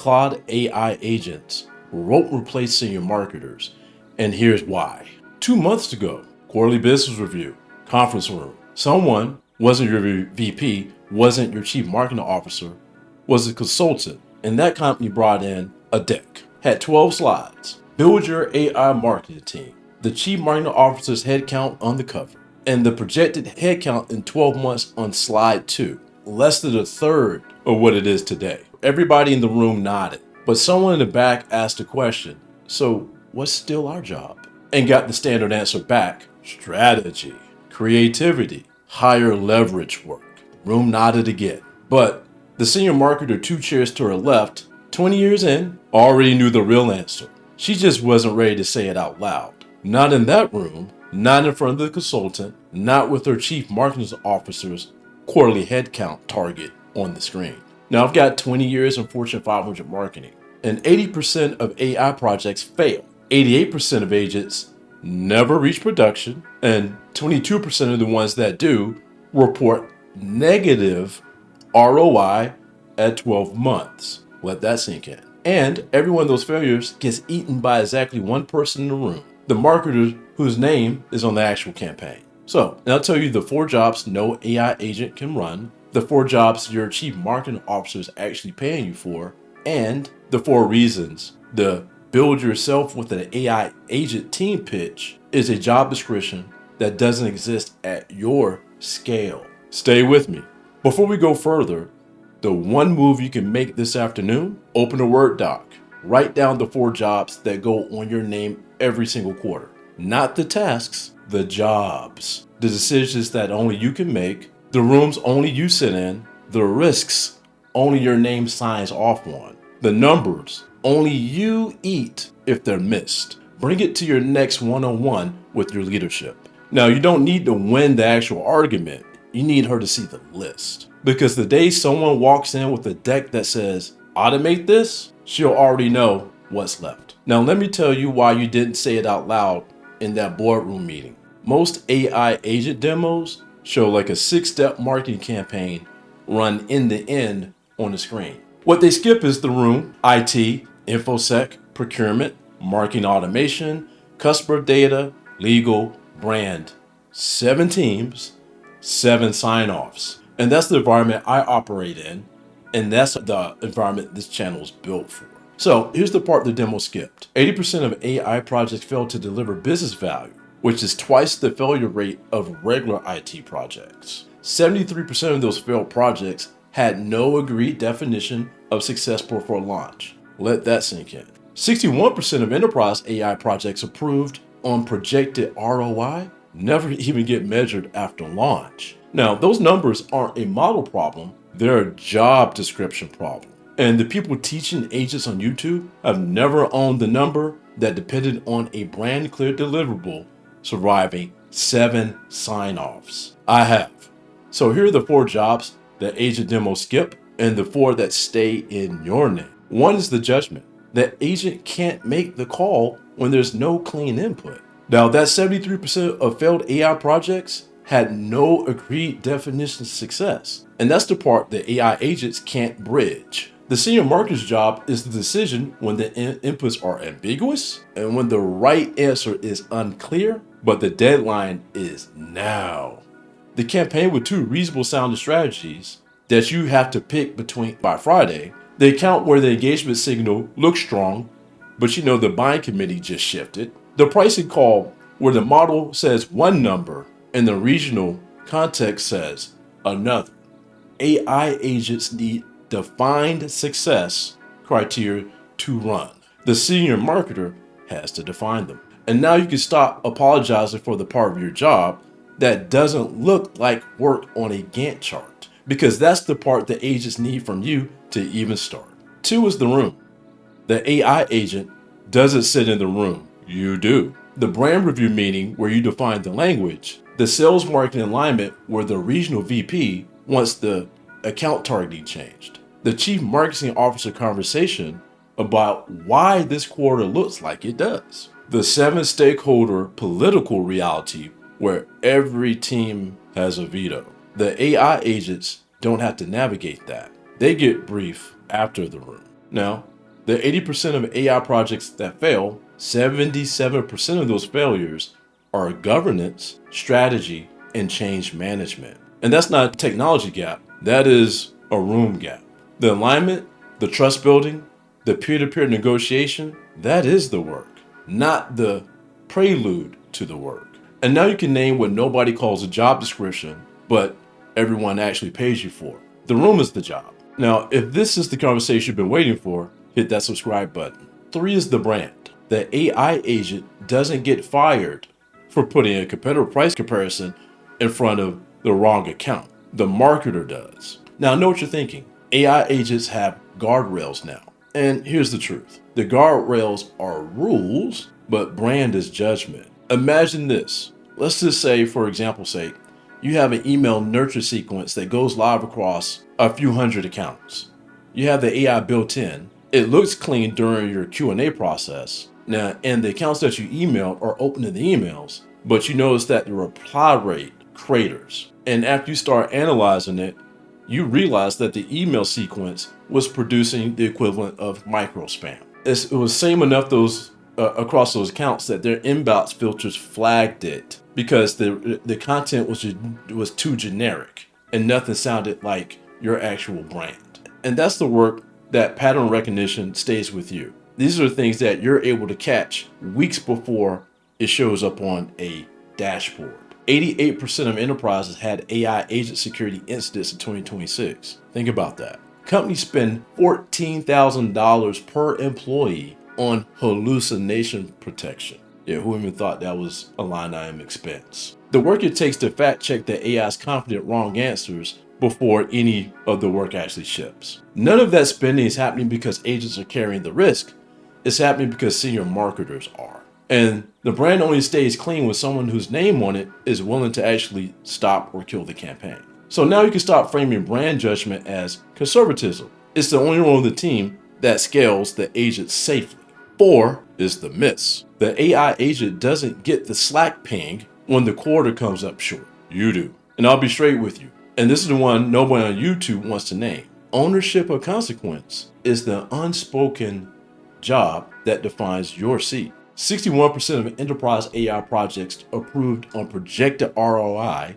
Claude AI agents won't replace senior marketers, and here's why. 2 months ago, quarterly business review, conference room. Someone wasn't your VP, wasn't your chief marketing officer, was a consultant, and that company brought in a deck. Had 12 slides. Build your AI marketing team. The chief marketing officer's headcount on the cover, and the projected headcount in 12 months on slide 2. Less than a third of what it is today. Everybody in the room nodded, but someone in the back asked a question. So what's still our job? And got the standard answer back. Strategy, creativity, higher leverage work. Room nodded again. But the senior marketer 2 chairs to her left, 20 years in, already knew the real answer. She just wasn't ready to say it out loud. Not in that room, not in front of the consultant, not with her chief marketing officer's quarterly headcount target on the screen. Now, I've got 20 years in Fortune 500 marketing, and 80% of AI projects fail. 88% of agents never reach production, and 22% of the ones that do report negative ROI at 12 months. Let that sink in. And every one of those failures gets eaten by exactly one person in the room, the marketer whose name is on the actual campaign. So, and I'll tell you the 4 jobs no AI agent can run, the 4 jobs your chief marketing officer is actually paying you for, and the 4 reasons the build yourself with an AI agent team pitch is a job description that doesn't exist at your scale. Stay with me. Before we go further, the one move you can make this afternoon, open a Word doc. Write down the 4 jobs that go on your name every single quarter. Not the tasks, the jobs. The decisions that only you can make, the rooms only you sit in, the risks only your name signs off on, the numbers only you eat if they're missed. Bring it to your next one-on-one with your leadership. Now, you don't need to win the actual argument. You need her to see the list. Because the day someone walks in with a deck that says, automate this, she'll already know what's left. Now, let me tell you why you didn't say it out loud in that boardroom meeting. Most AI agent demos show like a 6-step marketing campaign run end to end on the screen. What they skip is the room, IT, InfoSec, procurement, marketing automation, customer data, legal, brand. 7 teams, 7 sign-offs. And that's the environment I operate in, and that's the environment this channel is built for. So here's the part the demo skipped. 80% of AI projects fail to deliver business value, which is twice the failure rate of regular IT projects. 73% of those failed projects had no agreed definition of success before launch. Let that sink in. 61% of enterprise AI projects approved on projected ROI never even get measured after launch. Now, those numbers aren't a model problem, they're a job description problem. And the people teaching agents on YouTube have never owned the number that depended on a brand clear deliverable surviving 7 sign-offs. I have. So here are the 4 jobs that agent demos skip and the 4 that stay in your name. 1 is the judgment. That agent can't make the call when there's no clean input. Now, that 73% of failed AI projects had no agreed definition of success. And that's the part that AI agents can't bridge. The senior marketer's job is the decision when the inputs are ambiguous and when the right answer is unclear, but the deadline is now. The campaign with 2 reasonable sounding strategies that you have to pick between by Friday, the account where the engagement signal looks strong, but you know the buying committee just shifted, the pricing call where the model says one number and the regional context says another. AI agents need defined success criteria to run. The senior marketer has to define them. And now you can stop apologizing for the part of your job that doesn't look like work on a Gantt chart, because that's the part that agents need from you to even start. 2 is the room. The AI agent doesn't sit in the room. You do. The brand review meeting where you define the language, the sales marketing alignment where the regional VP wants the account targeting changed, the chief marketing officer conversation about why this quarter looks like it does, the 7 stakeholder political reality where every team has a veto. The AI agents don't have to navigate that. They get brief after the room. Now, The 80% of AI projects that fail, 77% of those failures are governance, strategy, and change management. And that's not a technology gap, that is a room gap. The alignment, the trust building, the peer-to-peer negotiation, that is the work, not the prelude to the work. And now you can name what nobody calls a job description, but everyone actually pays you for. The room is the job. Now, if this is the conversation you've been waiting for, hit that subscribe button. 3 is the brand. The AI agent doesn't get fired for putting a competitive price comparison in front of the wrong account. The marketer does. Now, I know what you're thinking. AI agents have guardrails now. And here's the truth. The guardrails are rules, but brand is judgment. Imagine this. Let's just say, for example's sake, you have an email nurture sequence that goes live across a few hundred accounts. You have the AI built in. It looks clean during your Q&A process. Now, and the accounts that you emailed are open in the emails, but you notice that the reply rate craters. And after you start analyzing it, you realize that the email sequence was producing the equivalent of micro spam. It was same enough across those accounts that their inbox filters flagged it because the content was too generic and nothing sounded like your actual brand. And that's the work that pattern recognition stays with you. These are the things that you're able to catch weeks before it shows up on a dashboard. 88% of enterprises had AI agent security incidents in 2026. Think about that. Companies spend $14,000 per employee on hallucination protection. Yeah, who even thought that was a line item expense? The work it takes to fact check the AI's confident wrong answers before any of the work actually ships. None of that spending is happening because agents are carrying the risk. It's happening because senior marketers are. And the brand only stays clean with someone whose name on it is willing to actually stop or kill the campaign. So now you can stop framing brand judgment as conservatism. It's the only role of the team that scales the agent safely. 4 is the miss. The AI agent doesn't get the Slack ping when the quarter comes up short. You do. And I'll be straight with you. And this is the one nobody on YouTube wants to name. Ownership of consequence is the unspoken job that defines your seat. 61% of enterprise AI projects approved on projected ROI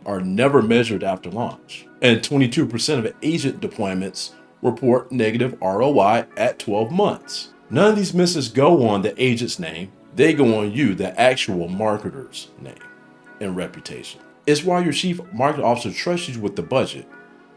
are never measured after launch. And 22% of agent deployments report negative ROI at 12 months. None of these misses go on the agent's name. They go on you, the actual marketer's name and reputation. It's why your chief marketing officer trusts you with the budget.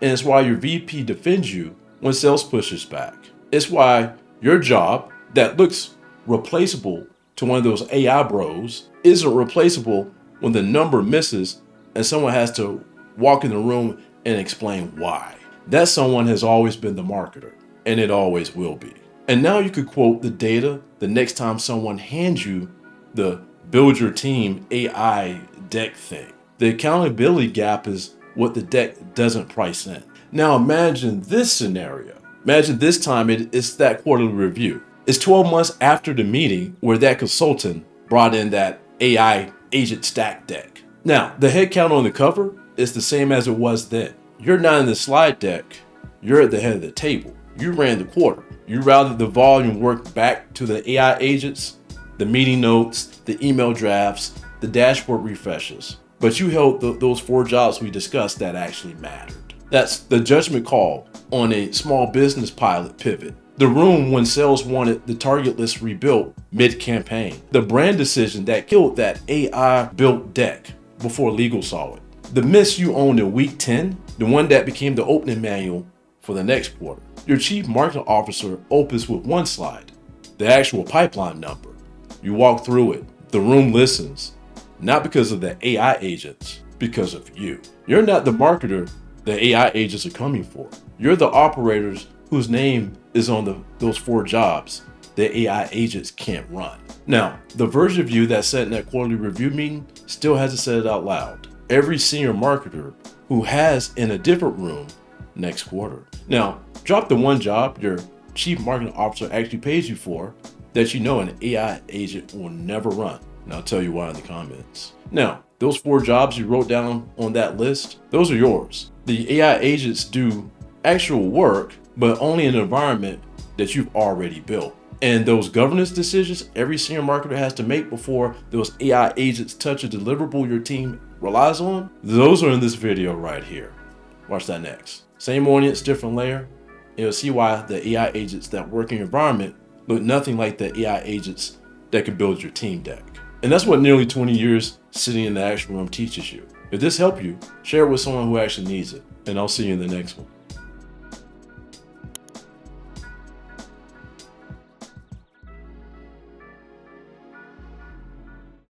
And it's why your VP defends you when sales pushes back. It's why your job that looks replaceable to one of those AI bros isn't replaceable when the number misses and someone has to walk in the room and explain why. That someone has always been the marketer, and it always will be. And now you could quote the data the next time someone hands you the build your team AI deck thing. The accountability gap is what the deck doesn't price in. Now imagine this scenario. Imagine this time it's that quarterly review. It's 12 months after the meeting where that consultant brought in that AI agent stack deck. Now, the headcount on the cover is the same as it was then. You're not in the slide deck. You're at the head of the table. You ran the quarter. You routed the volume work back to the AI agents, the meeting notes, the email drafts, the dashboard refreshes. But you held those 4 jobs we discussed that actually mattered. That's the judgment call on a small business pilot pivot. The room when sales wanted the target list rebuilt mid-campaign. The brand decision that killed that AI-built deck before legal saw it. The miss you owned in week 10, the one that became the opening manual for the next quarter. Your chief marketing officer opens with 1 slide, the actual pipeline number. You walk through it. The room listens, not because of the AI agents, because of you. You're not the marketer the AI agents are coming for. You're the operators whose name is on those 4 jobs the AI agents can't run. Now, the version of you that sat in that quarterly review meeting still hasn't said it out loud. Every senior marketer who has in a different room next quarter. Now, drop the 1 job your chief marketing officer actually pays you for that you know an AI agent will never run. And I'll tell you why in the comments. Now, those 4 jobs you wrote down on that list, those are yours. The AI agents do actual work, but only in an environment that you've already built. And those governance decisions every senior marketer has to make before those AI agents touch a deliverable your team relies on, those are in this video right here. Watch that next. Same audience, different layer, and you'll see why the AI agents that work in your environment look nothing like the AI agents that can build your team deck. And that's what nearly 20 years sitting in the action room teaches you. If this helped you, share it with someone who actually needs it, and I'll see you in the next one.